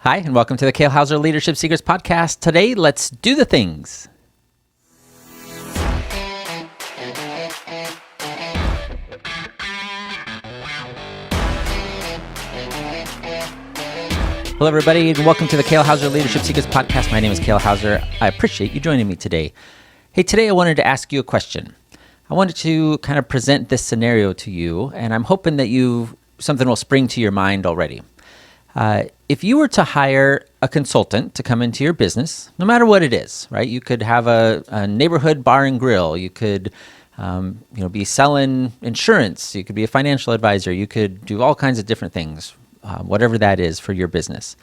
Hi, and welcome to the Kale Houser Leadership Secrets podcast. Today, let's do the things. Hello, everybody, and welcome to the Kale Houser Leadership Secrets podcast. My name is Kale Houser. I appreciate you joining me today. Hey, today I wanted to ask you a question. I wanted to kind of present this scenario to you, and I'm hoping that something will spring to your mind already. If you were to hire a consultant to come into your business, no matter what it is, right? You could have a neighborhood bar and grill. You could, be selling insurance. You could be a financial advisor. You could do all kinds of different things, whatever that is for your business.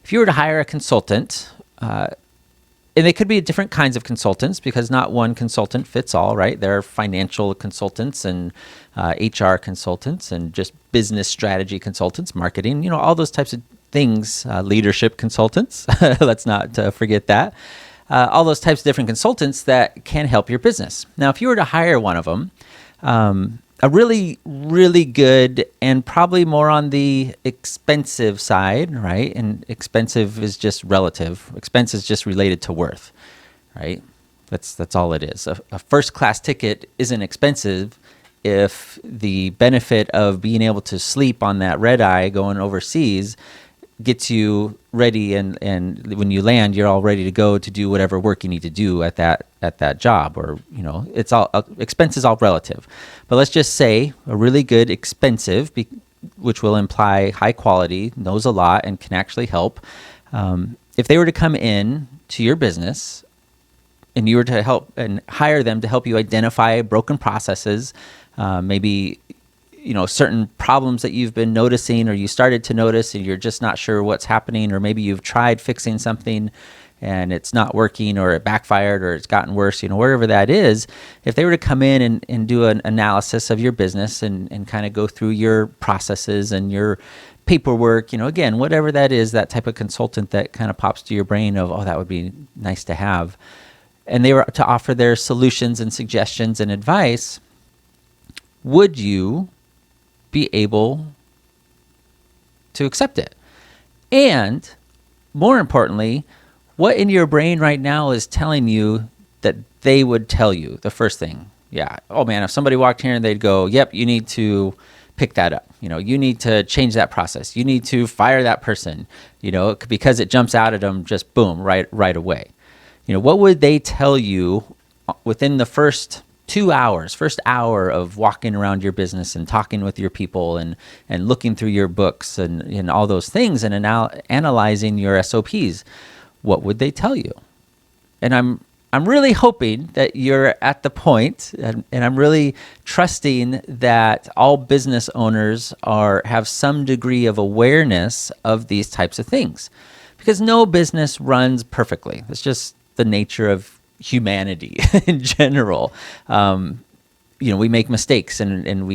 If you were to hire a consultant, and they could be different kinds of consultants because not one consultant fits all, right? There are financial consultants and HR consultants and just business strategy consultants, marketing, all those types of things, leadership consultants. Let's not forget that. All those types of different consultants that can help your business. Now, if you were to hire one of them, a really, really good and probably more on the expensive side, right? And expensive is just relative. Expense is just related to worth, right? That's all it is. A first-class ticket isn't expensive if the benefit of being able to sleep on that red eye going overseas gets you ready, and when you land, you're all ready to go to do whatever work you need to do at that job, or it's all expense is all relative. But let's just say a really good expensive, which will imply high quality, knows a lot, and can actually help. If they were to come in to your business, and you were to help and hire them to help you identify broken processes, maybe certain problems that you've been noticing or you started to notice and you're just not sure what's happening, or maybe you've tried fixing something and it's not working, or it backfired, or it's gotten worse, wherever that is. If they were to come in and do an analysis of your business and kind of go through your processes and your paperwork, again, whatever that is, that type of consultant that kind of pops to your brain of, oh, that would be nice to have. And they were to offer their solutions and suggestions and advice, would you be able to accept it? And more importantly, what in your brain right now is telling you that they would tell you? The first thing, oh man, if somebody walked here and they'd go, yep, you need to pick that up. You need to change that process. You need to fire that person, because it jumps out at them just boom, right away. What would they tell you within the first hour of walking around your business and talking with your people and looking through your books and all those things and analyzing your SOPs? What would they tell you? And I'm really hoping that you're at the point, and I'm really trusting that all business owners have some degree of awareness of these types of things, because no business runs perfectly. It's just the nature of humanity in general. We make mistakes, and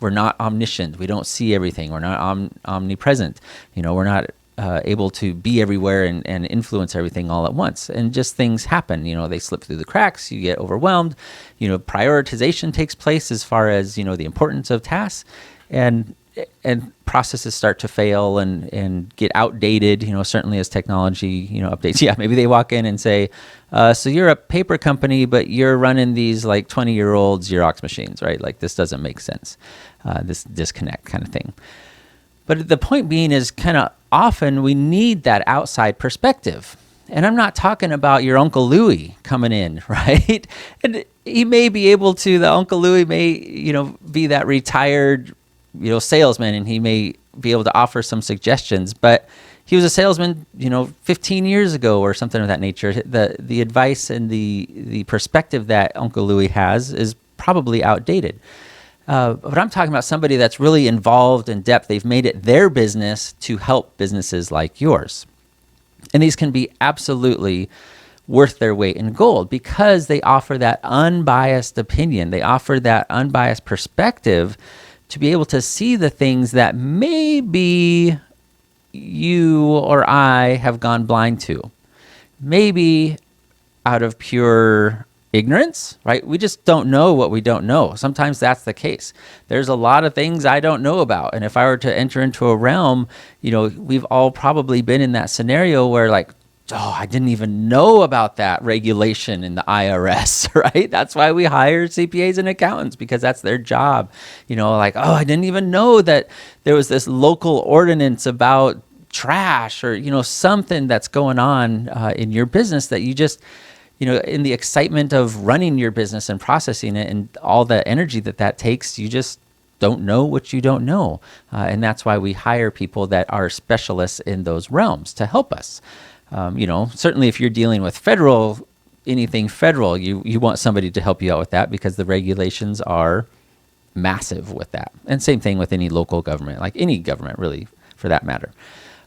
we're not omniscient. We don't see everything. We're not omnipresent. We're not able to be everywhere and influence everything all at once. And just things happen. They slip through the cracks. You get overwhelmed. Prioritization takes place as far as the importance of tasks, and processes start to fail and get outdated, certainly as technology, updates. Yeah, maybe they walk in and say, so you're a paper company, but you're running these like 20-year-old Xerox machines, right? Like, this doesn't make sense, this disconnect kind of thing. But the point being is, kind of often we need that outside perspective. And I'm not talking about your Uncle Louie coming in, right? And he may be able to, the Uncle Louie may, be that retired salesman, and he may be able to offer some suggestions, but he was a salesman, 15 years ago or something of that nature. The advice and the perspective that Uncle Louie has is probably outdated. But I'm talking about somebody that's really involved in depth. They've made it their business to help businesses like yours. And these can be absolutely worth their weight in gold because they offer that unbiased opinion. They offer that unbiased perspective to be able to see the things that maybe you or I have gone blind to. Maybe out of pure ignorance, right? We just don't know what we don't know. Sometimes that's the case. There's a lot of things I don't know about. And if I were to enter into a realm, we've all probably been in that scenario where I didn't even know about that regulation in the IRS, right? That's why we hire CPAs and accountants, because that's their job. I didn't even know that there was this local ordinance about trash or, something that's going on in your business that you just, in the excitement of running your business and processing it and all the energy that takes, you just don't know what you don't know. And that's why we hire people that are specialists in those realms to help us. Certainly if you're dealing with anything federal, you want somebody to help you out with that, because the regulations are massive with that. And same thing with any local government, like any government really, for that matter.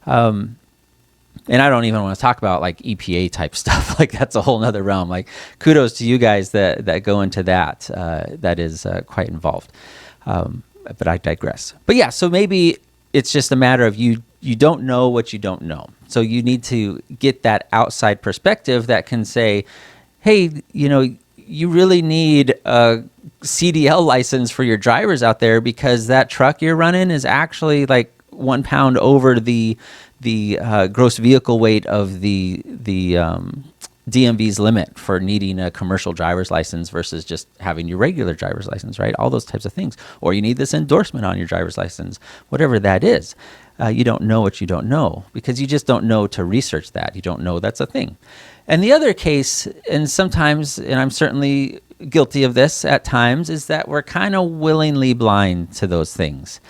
And I don't even want to talk about EPA type stuff. That's a whole nother realm. Kudos to you guys that go into that. That is quite involved. But I digress. But yeah, so maybe it's just a matter of you don't know what you don't know. So you need to get that outside perspective that can say, hey, you really need a CDL license for your drivers out there, because that truck you're running is actually 1 pound over the gross vehicle weight of the DMV's limit for needing a commercial driver's license versus just having your regular driver's license, right? All those types of things. Or you need this endorsement on your driver's license, whatever that is. You don't know what you don't know, because you just don't know to research that. You don't know that's a thing. And the other case, and sometimes, and I'm certainly guilty of this at times, is that we're kind of willingly blind to those things.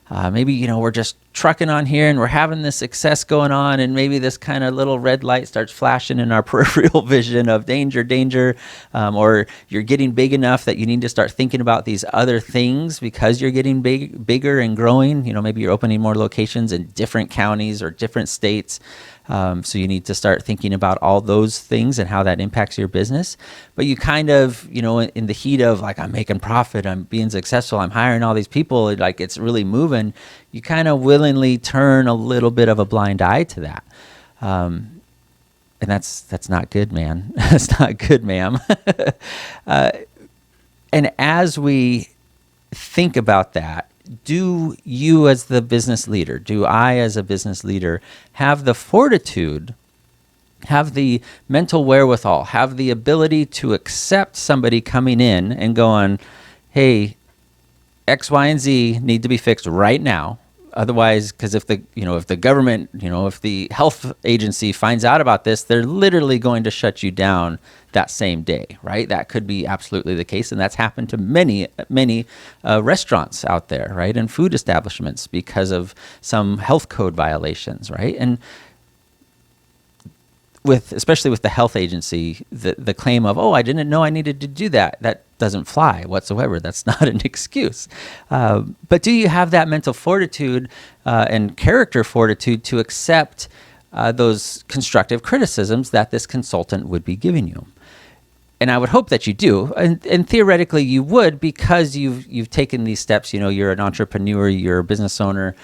Maybe, we're just trucking on here and we're having this success going on, and maybe this kind of little red light starts flashing in our peripheral vision of danger, or you're getting big enough that you need to start thinking about these other things because you're getting bigger and growing. Maybe you're opening more locations in different counties or different states. So you need to start thinking about all those things and how that impacts your business. But you kind of, in the heat of I'm making profit, I'm being successful, I'm hiring all these people, it's really moving, you kind of willingly turn a little bit of a blind eye to that. And that's not good, man. That's not good, ma'am. And as we think about that, do you as the business leader, do I as a business leader have the fortitude, have the mental wherewithal, have the ability to accept somebody coming in and going, hey, X, Y, and Z need to be fixed right now. Otherwise, because if the government, if the health agency finds out about this, they're literally going to shut you down that same day, right? That could be absolutely the case, and that's happened to many restaurants out there, right, and food establishments because of some health code violations, right? And especially with the health agency, the claim of, I didn't know I needed to do that doesn't fly whatsoever. That's not an excuse. But do you have that mental fortitude and character fortitude to accept those constructive criticisms that this consultant would be giving you? And I would hope that you do, and theoretically you would, because you've taken these steps. You're an entrepreneur, you're a business owner.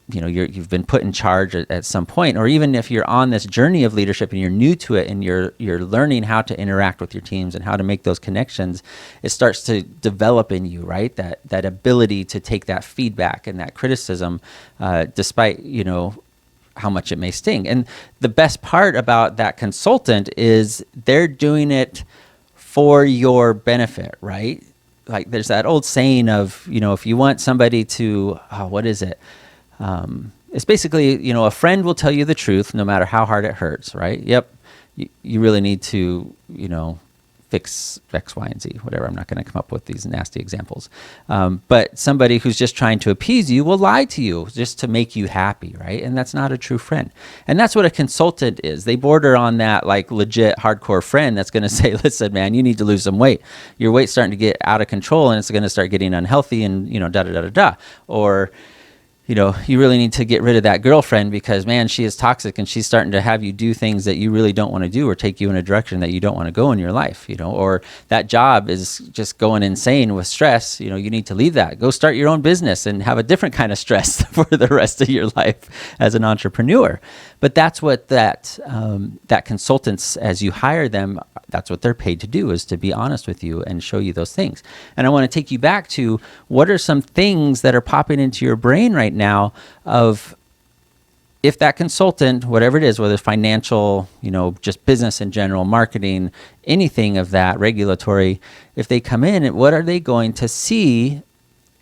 You've been put in charge at some point, or even if you're on this journey of leadership and you're new to it and you're learning how to interact with your teams and how to make those connections, it starts to develop in you, right? That ability to take that feedback and that criticism, despite, how much it may sting. And the best part about that consultant is they're doing it for your benefit, right? There's that old saying of, if you want somebody to, what is it? It's basically, a friend will tell you the truth no matter how hard it hurts, right? Yep. You really need to, fix X, Y, and Z, whatever. I'm not going to come up with these nasty examples. But somebody who's just trying to appease you will lie to you just to make you happy, right? And that's not a true friend. And that's what a consultant is. They border on that legit hardcore friend that's going to say, listen, man, you need to lose some weight. Your weight's starting to get out of control and it's going to start getting unhealthy and, da-da-da-da-da. Or, you really need to get rid of that girlfriend because, man, she is toxic and she's starting to have you do things that you really don't want to do or take you in a direction that you don't want to go in your life, or that job is just going insane with stress. You need to leave that. Go start your own business and have a different kind of stress for the rest of your life as an entrepreneur. But that's what that consultants, as you hire them, that's what they're paid to do, is to be honest with you and show you those things. And I want to take you back to what are some things that are popping into your brain right now of if that consultant, whatever it is, whether it's financial, just business in general, marketing, anything of that, regulatory, if they come in, what are they going to see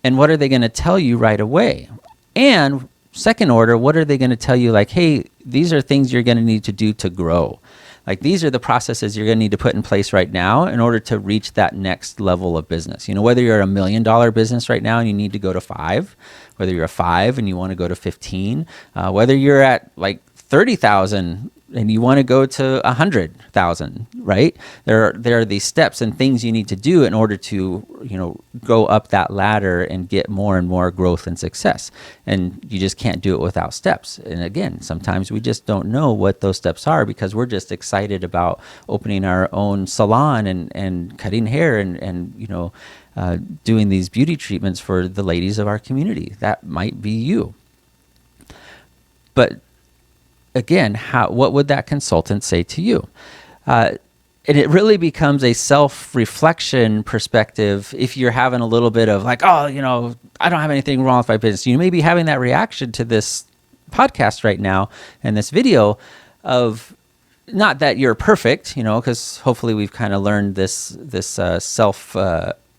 and what are they going to tell you right away? And second order, what are they going to tell you like, hey, these are things you're going to need to do to grow. Like these are the processes you're going to need to put in place right now in order to reach that next level of business. Whether you're a $1 million business right now and you need to go to 5, whether you're a 5 and you want to go to 15, whether you're at like 30,000 and you want to go to 100,000, right? There are these steps and things you need to do in order to, go up that ladder and get more and more growth and success. And you just can't do it without steps. And again, sometimes we just don't know what those steps are because we're just excited about opening our own salon and cutting hair and doing these beauty treatments for the ladies of our community. That might be you. But again, what would that consultant say to you? And it really becomes a self-reflection perspective if you're having a little bit of like, I don't have anything wrong with my business. You may be having that reaction to this podcast right now and this video of not that you're perfect, because hopefully we've kind of learned this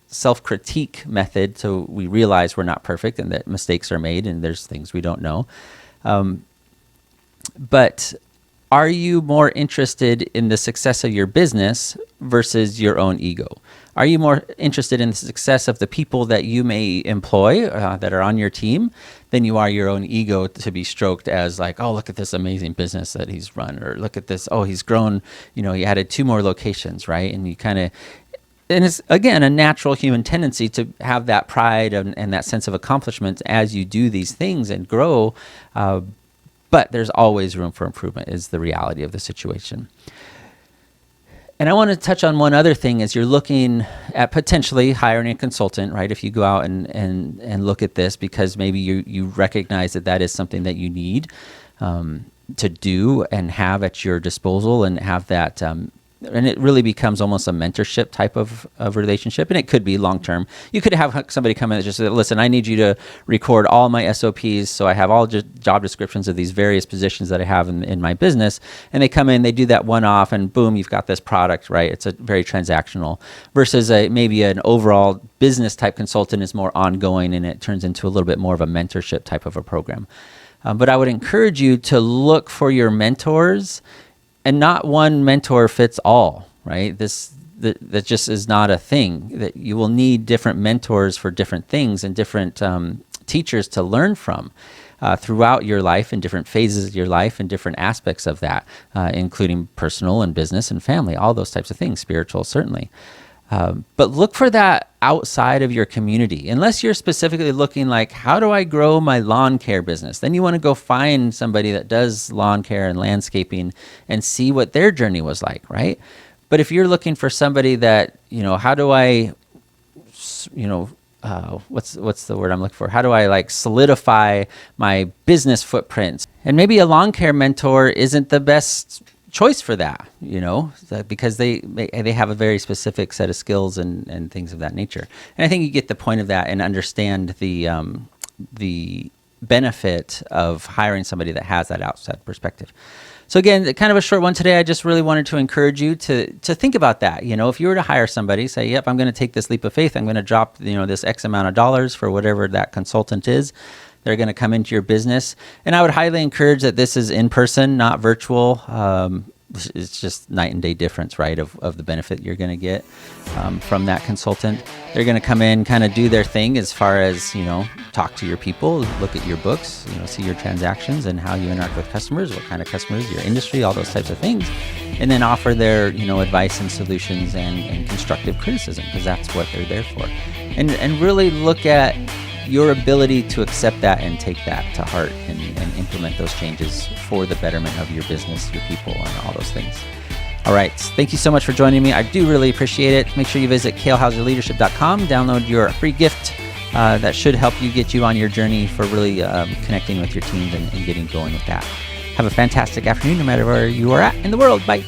self-critique method so we realize we're not perfect and that mistakes are made and there's things we don't know. But are you more interested in the success of your business versus your own ego? Are you more interested in the success of the people that you may employ that are on your team than you are your own ego to be stroked as like, oh, look at this amazing business that he's run, or look at this, oh, he's grown, he added 2 more locations, right? And you kind of, and it's, again, a natural human tendency to have that pride and that sense of accomplishment as you do these things and grow. But there's always room for improvement is the reality of the situation. And I want to touch on one other thing as you're looking at potentially hiring a consultant, right? If you go out and look at this because maybe you recognize that is something that you need to do and have at your disposal and have that and it really becomes almost a mentorship type of relationship, and it could be long-term. You could have somebody come in and just say, listen, I need you to record all my SOPs, so I have all job descriptions of these various positions that I have in my business, and they come in, they do that one-off, and boom, you've got this product, right? It's a very transactional, versus maybe an overall business-type consultant is more ongoing, and it turns into a little bit more of a mentorship type of a program. But I would encourage you to look for your mentors. And not one mentor fits all, right? That just is not a thing. That you will need different mentors for different things and different teachers to learn from throughout your life in different phases of your life and different aspects of that, including personal and business and family, all those types of things, spiritual certainly. But look for that outside of your community. Unless you're specifically looking like, how do I grow my lawn care business? Then you want to go find somebody that does lawn care and landscaping and see what their journey was like, right? But if you're looking for somebody that, how do I, what's the word I'm looking for? How do I like solidify my business footprint? And maybe a lawn care mentor isn't the best choice for that, because they have a very specific set of skills and things of that nature. And I think you get the point of that and understand the benefit of hiring somebody that has that outside perspective. So again, kind of a short one today. I just really wanted to encourage you to think about that. If you were to hire somebody, say, yep, I'm going to take this leap of faith. I'm going to drop, this X amount of dollars for whatever that consultant is. They're going to come into your business. And I would highly encourage that this is in person, not virtual. It's just night and day difference, right, of the benefit you're going to get from that consultant. They're going to come in, kind of do their thing as far as, talk to your people, look at your books, see your transactions and how you interact with customers, what kind of customers, your industry, all those types of things. And then offer their, advice and solutions and constructive criticism, because that's what they're there for. And really look at your ability to accept that and take that to heart and implement those changes for the betterment of your business, your people, and all those things. All right. Thank you so much for joining me. I do really appreciate it. Make sure you visit kalehouserleadership.com, download your free gift that should help you get you on your journey for really connecting with your teams and getting going with that. Have a fantastic afternoon, no matter where you are at in the world. Bye.